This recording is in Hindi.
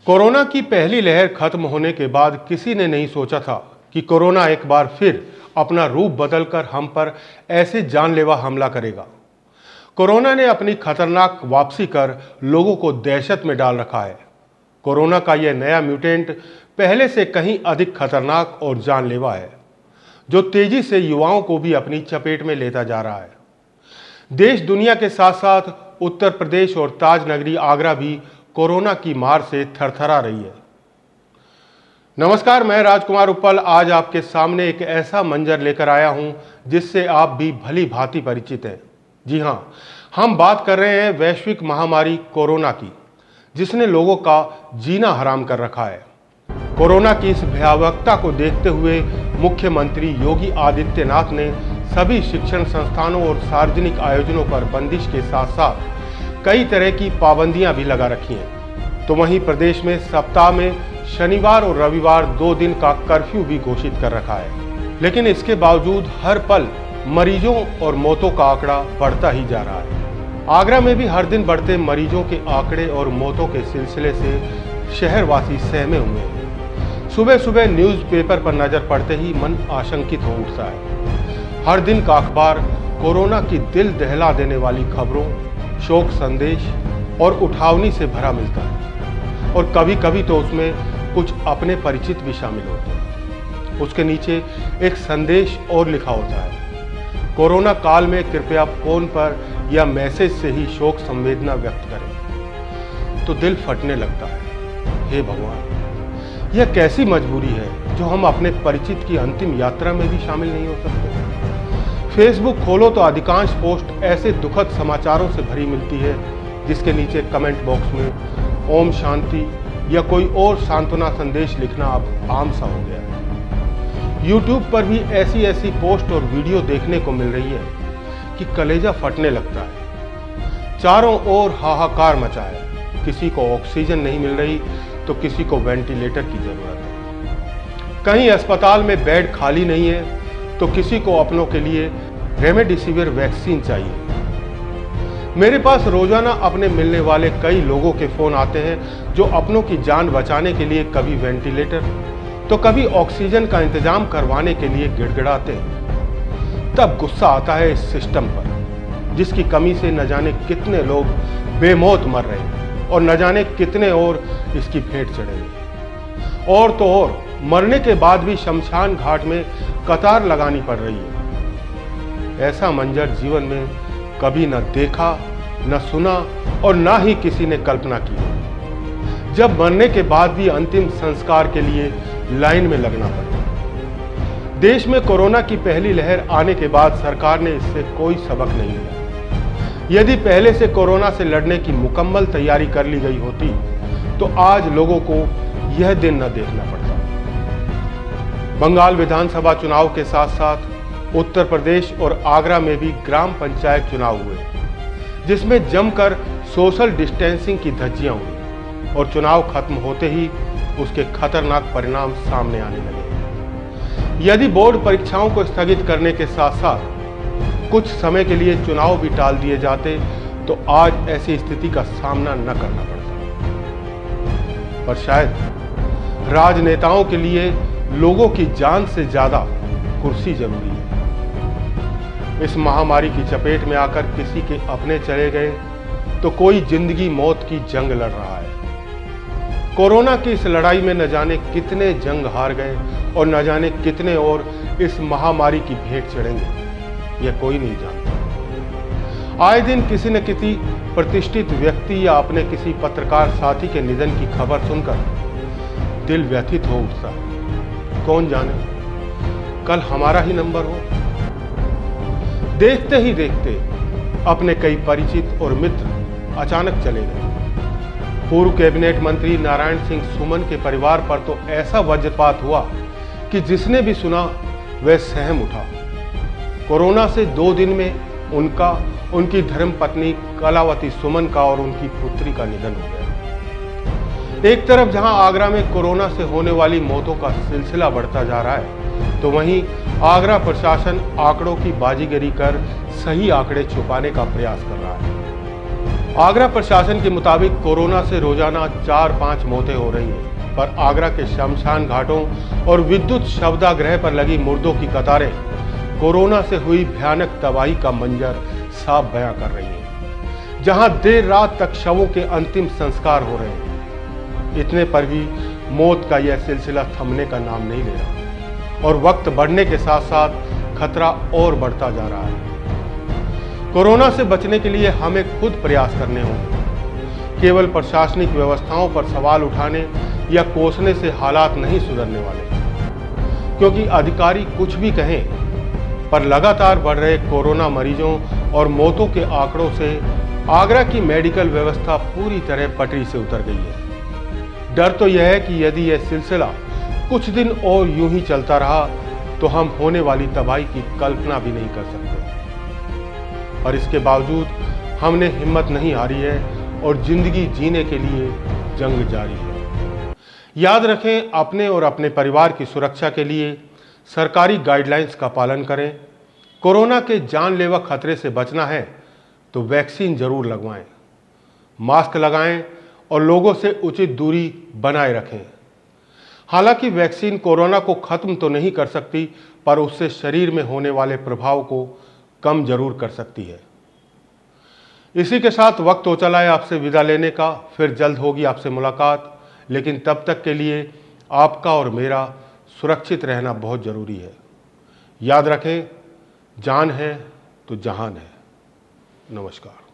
कोरोना की पहली लहर खत्म होने के बाद किसी ने नहीं सोचा था कि कोरोना एक बार फिर अपना रूप बदलकर हम पर ऐसे जानलेवा हमला करेगा। कोरोना ने अपनी खतरनाक वापसी कर लोगों को दहशत में डाल रखा है। कोरोना का यह नया म्यूटेंट पहले से कहीं अधिक खतरनाक और जानलेवा है, जो तेजी से युवाओं को भी अपनी चपेट में लेता जा रहा है। देश दुनिया के साथ साथ उत्तर प्रदेश और ताज नगरी आगरा भी कोरोना की मार से थरथरा रही है। नमस्कार, मैं राजकुमार उप्पल आज आपके सामने एक ऐसा मंजर लेकर आया हूं जिससे आप भी भली भांति परिचित हैं। जी हां, हम बात कर रहे हैं वैश्विक महामारी कोरोना की, जिसने लोगों का जीना हराम कर रखा है। कोरोना की इस भयावहता को देखते हुए मुख्यमंत्री योगी आदित्यनाथ ने सभी शिक्षण संस्थानों और सार्वजनिक आयोजनों पर बंदिश के साथ साथ कई तरह की पाबंदियां भी लगा रखी हैं। तो वहीं प्रदेश में सप्ताह में शनिवार और रविवार 2 दिन का कर्फ्यू भी घोषित कर रखा है। लेकिन इसके बावजूद हर पल मरीजों और मौतों का आंकड़ा बढ़ता ही जा रहा है। आगरा में भी हर दिन बढ़ते मरीजों के आंकड़े और मौतों के सिलसिले से शहरवासी सहमे हुए हैं। सुबह सुबह न्यूज़पेपर पर नजर पड़ते ही मन आशंकित हो उठता है। हर दिन का अखबार कोरोना की दिल दहला देने वाली खबरों, शोक संदेश और उठावनी से भरा मिलता है, और कभी कभी तो उसमें कुछ अपने परिचित भी शामिल होते हैं। उसके नीचे एक संदेश और लिखा होता है, कोरोना काल में कृपया फोन पर या मैसेज से ही शोक संवेदना व्यक्त करें। तो दिल फटने लगता है। हे भगवान, यह कैसी मजबूरी है जो हम अपने परिचित की अंतिम यात्रा में भी शामिल नहीं हो सकते। फेसबुक खोलो तो अधिकांश पोस्ट ऐसे दुखद समाचारों से भरी मिलती है जिसके नीचे कमेंट बॉक्स में ओम शांति या कोई और सांत्वना संदेश लिखना अब आम सा हो गया है। यूट्यूब पर भी ऐसी पोस्ट और वीडियो देखने को मिल रही है कि कलेजा फटने लगता है। चारों ओर हाहाकार मचा है। किसी को ऑक्सीजन नहीं मिल रही तो किसी को वेंटिलेटर की जरूरत है। कहीं अस्पताल में बेड खाली नहीं है तो किसी को अपनों के लिए रेमडेसिविर वैक्सीन चाहिए। मेरे पास रोजाना अपने मिलने वाले कई लोगों के फोन आते हैं जो अपनों की जान बचाने के लिए कभी वेंटिलेटर तो कभी ऑक्सीजन का इंतजाम करवाने के लिए गिड़गिड़ाते हैं। तब गुस्सा आता है इस सिस्टम पर, जिसकी कमी से न जाने कितने लोग बेमौत मर रहे हैं और न जाने कितने और इसकी भेंट चढ़ेंगे। और तो और मरने के बाद भी शमशान घाट में कतार लगानी पड़ रही है। ऐसा मंजर जीवन में कभी न देखा, न सुना और न ही किसी ने कल्पना की। जब मरने के बाद भी अंतिम संस्कार के लिए लाइन में लगना पड़े। देश में कोरोना की पहली लहर आने के बाद सरकार ने इससे कोई सबक नहीं लिया। यदि पहले से कोरोना से लड़ने की मुकम्मल तैयारी कर ली गई होती तो आज लोगों को यह दिन न देखना पड़ता। बंगाल विधानसभा चुनाव के साथ साथ उत्तर प्रदेश और आगरा में भी ग्राम पंचायत चुनाव हुए, जिसमें जमकर सोशल डिस्टेंसिंग की धज्जियां उड़ी और चुनाव खत्म होते ही उसके खतरनाक परिणाम सामने आने लगे। यदि बोर्ड परीक्षाओं को स्थगित करने के साथ साथ कुछ समय के लिए चुनाव भी टाल दिए जाते तो आज ऐसी स्थिति का सामना न करना पड़ता। पर शायद राजनेताओं के लिए लोगों की जान से ज्यादा कुर्सी जरूरी है। इस महामारी की चपेट में आकर किसी के अपने चले गए तो कोई जिंदगी मौत की जंग लड़ रहा है। कोरोना की इस लड़ाई में न जाने कितने जंग हार गए और न जाने कितने और इस महामारी की भेंट चढ़ेंगे, यह कोई नहीं जानता। आए दिन किसी न किसी प्रतिष्ठित व्यक्ति या अपने किसी पत्रकार साथी के निधन की खबर सुनकर दिल व्यथित हो उठता है। कौन जाने कल हमारा ही नंबर हो। देखते ही देखते अपने कई परिचित और मित्र अचानक चले गए। पूर्व कैबिनेट मंत्री नारायण सिंह सुमन के परिवार पर तो ऐसा वज्रपात हुआ कि जिसने भी सुना वह सहम उठा। कोरोना से 2 दिन में उनका, उनकी धर्मपत्नी कलावती सुमन का और उनकी पुत्री का निधन हो गया। एक तरफ जहां आगरा में कोरोना से होने वाली मौतों का सिलसिला बढ़ता जा रहा है तो वहीं आगरा प्रशासन आंकड़ों की बाजीगरी कर सही आंकड़े छुपाने का प्रयास कर रहा है। आगरा प्रशासन के मुताबिक कोरोना से रोजाना 4-5 मौतें हो रही हैं, पर आगरा के शमशान घाटों और विद्युत शवदाह पर लगी मुर्दों की कतारें कोरोना से हुई भयानक तबाही का मंजर साफ बयां कर रही हैं। जहां देर रात तक शवों के अंतिम संस्कार हो रहे हैं, इतने पर भी मौत का यह सिलसिला थमने का नाम नहीं ले रहा और वक्त बढ़ने के साथ साथ खतरा और बढ़ता जा रहा है। कोरोना से बचने के लिए हमें खुद प्रयास करने होंगे। केवल प्रशासनिक व्यवस्थाओं पर सवाल उठाने या कोसने से हालात नहीं सुधरने वाले, क्योंकि अधिकारी कुछ भी कहें, पर लगातार बढ़ रहे कोरोना मरीजों और मौतों के आंकड़ों से आगरा की मेडिकल व्यवस्था पूरी तरह पटरी से उतर गई है। डर तो यह है कि यदि यह सिलसिला कुछ दिन और यूं ही चलता रहा तो हम होने वाली तबाही की कल्पना भी नहीं कर सकते। और इसके बावजूद हमने हिम्मत नहीं हारी है और जिंदगी जीने के लिए जंग जारी है। याद रखें, अपने और अपने परिवार की सुरक्षा के लिए सरकारी गाइडलाइंस का पालन करें। कोरोना के जानलेवा खतरे से बचना है तो वैक्सीन जरूर लगवाएं, मास्क लगाएं और लोगों से उचित दूरी बनाए रखें। हालांकि वैक्सीन कोरोना को खत्म तो नहीं कर सकती, पर उससे शरीर में होने वाले प्रभाव को कम जरूर कर सकती है। इसी के साथ वक्त हो चला है आपसे विदा लेने का। फिर जल्द होगी आपसे मुलाकात, लेकिन तब तक के लिए आपका और मेरा सुरक्षित रहना बहुत जरूरी है। याद रखें, जान है तो जहान है। नमस्कार।